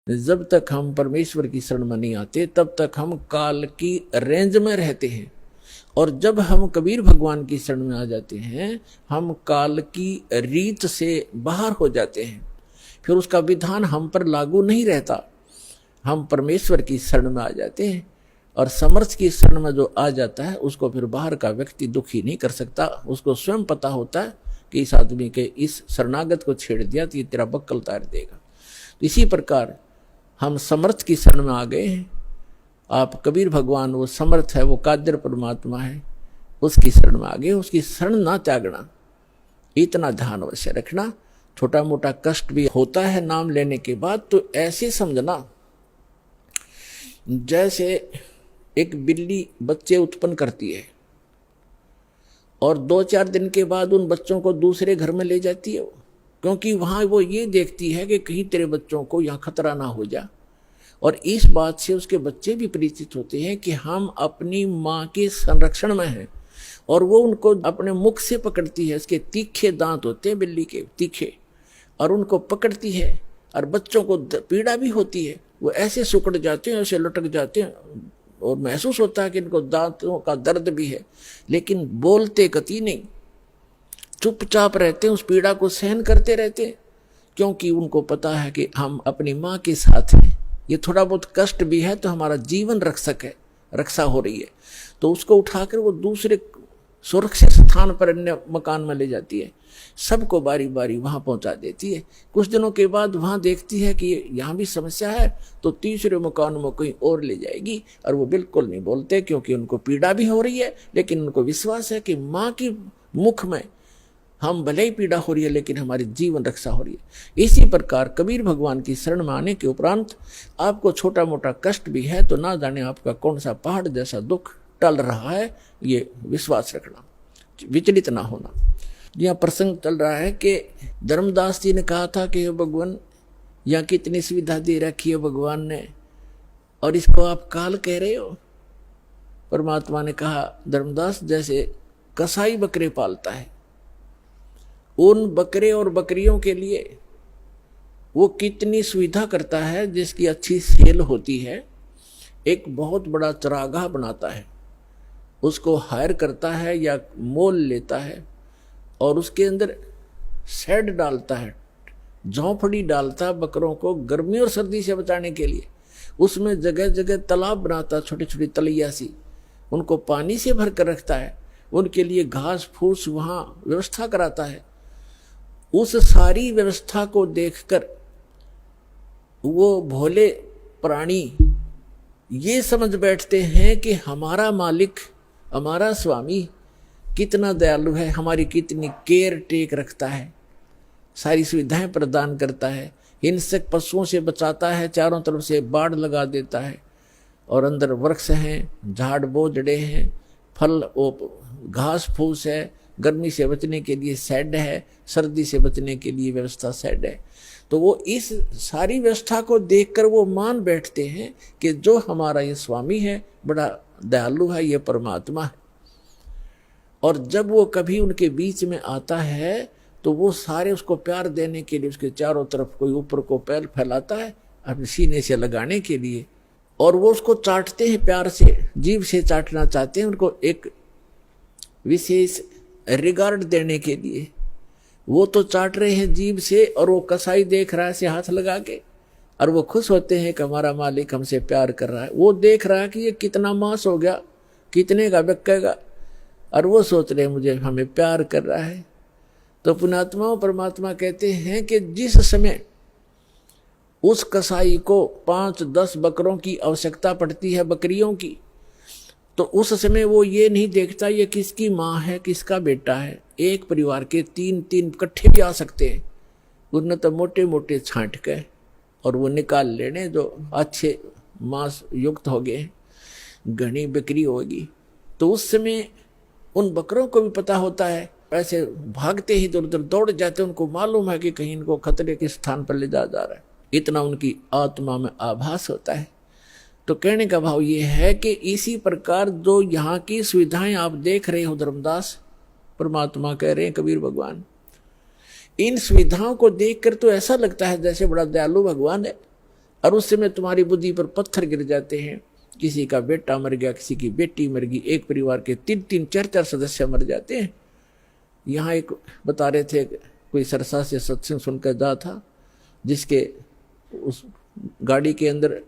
जब तक हम परमेश्वर की शरण में नहीं आते तब तक हम काल की रेंज में रहते हैं, और जब हम कबीर भगवान की शरण में आ जाते हैं हम काल की रीत से बाहर हो जाते हैं। फिर उसका विधान हम पर लागू नहीं रहता, हम परमेश्वर की शरण में आ जाते हैं। और समर्थ की शरण में जो आ जाता है उसको फिर बाहर का व्यक्ति दुखी नहीं कर सकता। उसको स्वयं पता होता है कि इस आदमी के इस शरणागत को छेड़ दिया तो ये तेरा बक्कल तार देगा। तो इसी प्रकार हम समर्थ की शरण में आ गए हैं। आप कबीर भगवान वो समर्थ है, वो कादिर परमात्मा है, उसकी शरण में आ गए। उसकी शरण ना त्यागना, इतना ध्यान अवश्य रखना। छोटा मोटा कष्ट भी होता है नाम लेने के बाद, तो ऐसे समझना जैसे एक बिल्ली बच्चे उत्पन्न करती है और 2-4 दिन के बाद उन बच्चों को दूसरे घर में ले जाती है, क्योंकि वहां वो ये देखती है कि कहीं तेरे बच्चों को यहाँ खतरा ना हो जा। और इस बात से उसके बच्चे भी परिचित होते हैं कि हम अपनी माँ के संरक्षण में हैं, और वो उनको अपने मुख से पकड़ती है। उसके तीखे दांत होते हैं बिल्ली के, तीखे, और उनको पकड़ती है। और बच्चों को पीड़ा भी होती है, वो ऐसे सुकड़ जाते हैं, ऐसे लटक जाते हैं, और महसूस होता है कि इनको दांतों का दर्द भी है, लेकिन बोलते कति नहीं, चुपचाप रहते हैं, उस पीड़ा को सहन करते रहते हैं, क्योंकि उनको पता है कि हम अपनी माँ के साथ हैं। ये थोड़ा बहुत कष्ट भी है तो हमारा जीवन रक्षक है, रक्षा हो रही है। तो उसको उठाकर वो दूसरे सुरक्षित स्थान पर अन्य मकान में ले जाती है, सबको बारी बारी वहां पहुंचा देती है। कुछ दिनों के बाद वहां देखती है कि यहाँ भी समस्या है, तो तीसरे मकान में कहीं और ले जाएगी। और वो बिल्कुल नहीं बोलते, क्योंकि उनको पीड़ा भी हो रही है, लेकिन उनको विश्वास है कि माँ की मुख में हम भले ही पीड़ा हो रही है लेकिन हमारी जीवन रक्षा हो रही है। इसी प्रकार कबीर भगवान की शरण में आने के उपरांत आपको छोटा मोटा कष्ट भी है तो ना जाने आपका कौन सा पहाड़ जैसा दुख टल रहा है, ये विश्वास रखना, विचलित ना होना। यहाँ प्रसंग चल रहा है कि धर्मदास जी ने कहा था कि भगवान यहाँ कितनी सुविधा दे रखी है भगवान ने, और इसको आप काल कह रहे हो। परमात्मा ने कहा, धर्मदास जैसे कसाई बकरे पालता है, उन बकरे और बकरियों के लिए वो कितनी सुविधा करता है, जिसकी अच्छी सेल होती है। एक बहुत बड़ा चरागाह बनाता है, उसको हायर करता है या मोल लेता है, और उसके अंदर शेड डालता है, झोंपड़ी डालता है बकरों को गर्मी और सर्दी से बचाने के लिए। उसमें जगह जगह तालाब बनाता, छोटी छोटी तलैया सी, उनको पानी से भर कर रखता है, उनके लिए घास फूस वहाँ व्यवस्था कराता है। उस सारी व्यवस्था को देखकर वो भोले प्राणी ये समझ बैठते हैं कि हमारा मालिक, हमारा स्वामी कितना दयालु है, हमारी कितनी केयर टेक रखता है, सारी सुविधाएं प्रदान करता है, हिंसक पशुओं से बचाता है, चारों तरफ से बाड़ लगा देता है, और अंदर वृक्ष हैं, झाड़ बोझड़े हैं, फल घास फूस है, गर्मी से बचने के लिए शेड है, सर्दी से बचने के लिए व्यवस्था शेड है। तो वो इस सारी व्यवस्था को देखकर वो मान बैठते हैं कि जो हमारा ये स्वामी है बड़ा दयालु है, ये परमात्मा है। और जब वो कभी उनके बीच में आता है तो वो सारे उसको प्यार देने के लिए उसके चारों तरफ कोई ऊपर को पैर फैलाता है अपने सीने से लगाने के लिए, और वो उसको चाटते हैं, प्यार से जीभ से चाटना चाहते हैं, उनको एक विशेष रिगार्ड देने के लिए। वो तो चाट रहे हैं जीभ से, और वो कसाई देख रहा है से हाथ लगा के, और वो खुश होते हैं कि हमारा मालिक हमसे प्यार कर रहा है। वो देख रहा है कि ये कितना मांस हो गया, कितने का बिकेगा, और वो सोच रहे हैं मुझे हमें प्यार कर रहा है। तो पुण्यात्मा परमात्मा कहते हैं कि जिस समय उस कसाई को 5-10 बकरों की आवश्यकता पड़ती है, बकरियों की, तो उस समय वो ये नहीं देखता ये किसकी माँ है, किसका बेटा है। एक परिवार के 3-3 इकट्ठे भी आ सकते हैं, उनने तो मोटे मोटे छांट के और वो निकाल लेने जो अच्छे मांस युक्त हो गए, घनी बिक्री होगी। तो उस समय उन बकरों को भी पता होता है, ऐसे भागते ही इधर उधर दौड़ जाते, उनको मालूम है कि कहीं इनको खतरे के स्थान पर ले जा रहा है, इतना उनकी आत्मा में आभास होता है। तो कहने का भाव ये है कि इसी प्रकार जो यहाँ की सुविधाएं आप देख रहे हो, धर्मदास परमात्मा कह रहे हैं, कबीर भगवान, इन सुविधाओं को देखकर तो ऐसा लगता है जैसे बड़ा दयालु भगवान है, और उस समय तुम्हारी बुद्धि पर पत्थर गिर जाते हैं, किसी का बेटा मर गया, किसी की बेटी मर गई, एक परिवार के 3-3, 4-4 सदस्य मर जाते हैं। यहाँ एक बता रहे थे, कोई सरसा से सत्संग सुनकर जा था, जिसके उस गाड़ी के अंदर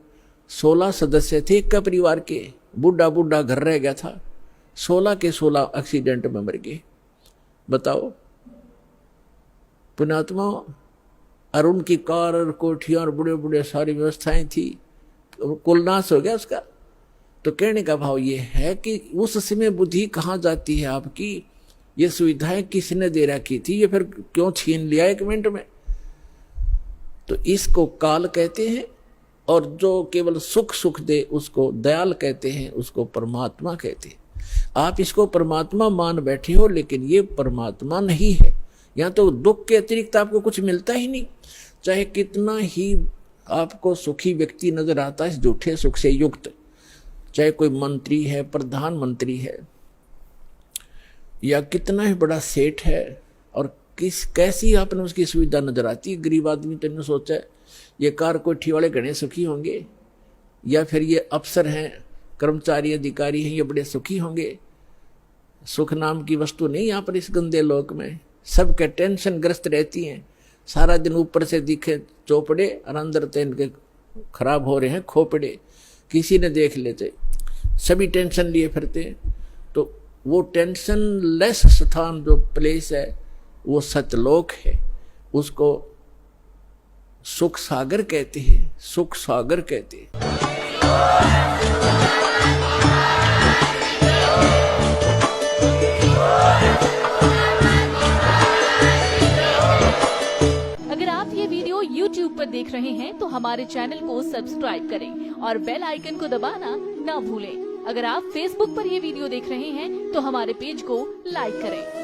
16 सदस्य थे एक का परिवार के, बूढ़ा बूढ़ा घर रह गया था, 16 के 16 एक्सीडेंट में मर गए। बताओ पुण्यात्मा, और उनकी कार और कोठियां और बड़े बड़े सारी व्यवस्थाएं थी, कुल नाश हो गया उसका। तो कहने का भाव ये है कि उस समय बुद्धि कहाँ जाती है आपकी, ये सुविधाएं किसने दे रखी थी, ये फिर क्यों छीन लिया 1 मिनट में। तो इसको काल कहते हैं, और जो केवल सुख सुख दे उसको दयाल कहते हैं, उसको परमात्मा कहते हैं। आप इसको परमात्मा मान बैठे हो, लेकिन ये परमात्मा नहीं है। यहाँ तो दुख के अतिरिक्त आपको कुछ मिलता ही नहीं। चाहे कितना ही आपको सुखी व्यक्ति नजर आता है झूठे सुख से युक्त, चाहे कोई मंत्री है, प्रधानमंत्री है, या कितना ही बड़ा सेठ है, और कैसी आपने उसकी सुविधा नजर आती है। गरीब आदमी तो इन्होंने सोचा है ये कार कोठी वाले घने सुखी होंगे, या फिर ये अफसर हैं, कर्मचारी अधिकारी हैं, ये बड़े सुखी होंगे। सुख नाम की वस्तु नहीं यहाँ पर इस गंदे लोक में। सबके टेंशन ग्रस्त रहती हैं, सारा दिन ऊपर से दिखे चौपड़े और अंदर तो इनके खराब हो रहे हैं खोपड़े, किसी ने देख लेते, सभी टेंशन लिए फिरते। तो वो टेंशन लेस स्थान जो प्लेस है वो सतलोक है, उसको सुख सागर कहते हैं, सुख सागर कहते हैं। अगर आप ये वीडियो YouTube पर देख रहे हैं तो हमारे चैनल को सब्सक्राइब करें और बेल आइकन को दबाना ना भूलें। अगर आप Facebook पर ये वीडियो देख रहे हैं तो हमारे पेज को लाइक करें।